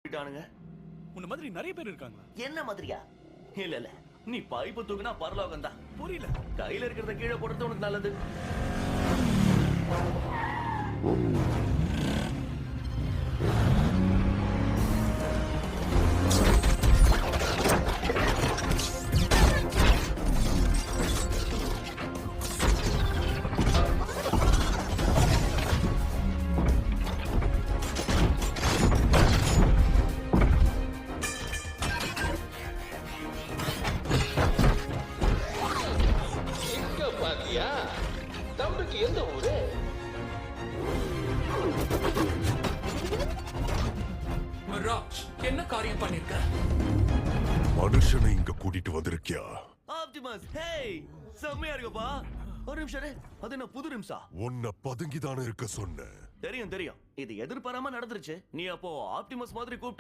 போயிட்டானுங்க. உன்ன மாதிரி நிறைய பேர் இருக்காங்களா? என்ன மாதிரியா? இல்ல நீ பைப்பு தூக்குனா பரலோகம் தான். புரியல. கையில இருக்கிறத கீழே போடுறது உனக்கு நல்லது. என்ன காரியம் பண்ணிருக்க? மனுஷனை இங்க கூட்டிட்டு வந்திருக்கியா? ஆப்டிமஸ், ஹேய் செம்மையா இருக்குப்பா. ஒரு நிமிஷம், அது என்ன புது நிமிஷா? உன்னை பதுங்கிதானே இருக்க சொன்ன. தெரியும் இது எதிர்பாராம நடந்துருச்சு. நீ அப்போ ஆப்டிமஸ் மாதிரி கூப்பிட்ட